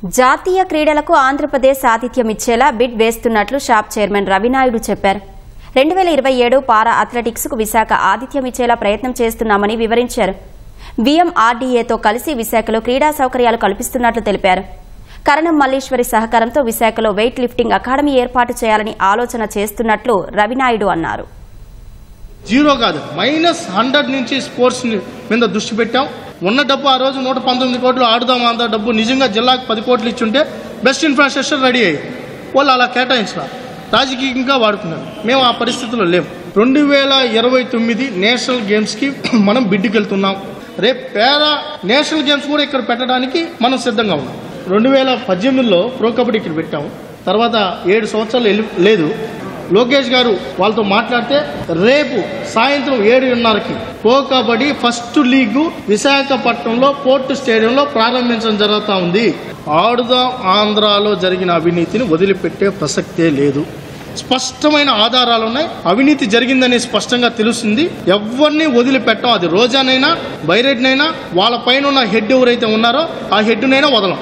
జాతీయ క్రీడలకు ఆంధ్రప్రదేశ్ ఆతిథ్యం ఇచ్చేలా బిడ్ వేస్తున్నట్లు షాప్ చైర్మన్ రవినాయుడు చెప్పారు. 2027 పారా అథ్లెటిక్స్ కు విశాఖ ఆతిథ్యం ఇచ్చేలా ప్రయత్నం చేస్తున్నామని వివరించారు. VMRDAతో కలిసి విశాఖలో క్రీడా సౌకర్యాలు కల్పిస్తున్నట్లు తెలిపారు. కరణం మల్లీశ్వరి సహకారంతో విశాఖలో వెయిట్ లిఫ్టింగ్ అకాడమీ ఏర్పాటు చేయాలని ఆలోచన చేస్తున్నట్లు రవినాయుడు అన్నారు. జీరో కాదు, -100 నుంచి స్పోర్ట్స్ మీద దృష్టి పెట్టాం. ఉన్న డబ్బు ఆ రోజు 119 కోట్లు ఆడుదాం అంత డబ్బు నిజంగా జిల్లాకు 10 కోట్లు ఇచ్చుంటే బెస్ట్ ఇన్ఫ్రాస్ట్రక్చర్ రెడీ అయ్యి వాళ్ళు అలా కేటాయించారు, రాజకీయంగా వాడుకున్నారు. మేము ఆ పరిస్థితుల్లో లేము. 2029 నేషనల్ గేమ్స్కి మనం బిడ్డుకి వెళ్తున్నాం. రేపు పేరా నేషనల్ గేమ్స్ కూడా ఇక్కడ పెట్టడానికి మనం సిద్ధంగా ఉన్నాం. 2018లో ప్రో కబడ్డీ ఇక్కడ పెట్టాము. తర్వాత 7 సంవత్సరాలు లేదు. లోకేష్ గారు వాళ్ళతో మాట్లాడితే రేపు సాయంత్రం 7:30కి ప్రో కబడ్డీ ఫస్ట్ లీగ్ విశాఖపట్నంలో పోర్టు స్టేడియంలో ప్రారంభించడం జరుగుతూ ఉంది. ఆడుదాం ఆంధ్రాలో జరిగిన అవినీతిని వదిలిపెట్టే ప్రసక్తే లేదు. స్పష్టమైన ఆధారాలు ఉన్నాయి. అవినీతి జరిగిందని స్పష్టంగా తెలుస్తుంది. ఎవరిని వదిలిపెట్టాం. అది రోజానైనా బైరెడ్నైనా వాళ్ళ పైన ఉన్న హెడ్ ఎవరైతే ఉన్నారో ఆ హెడ్నైనా వదలం.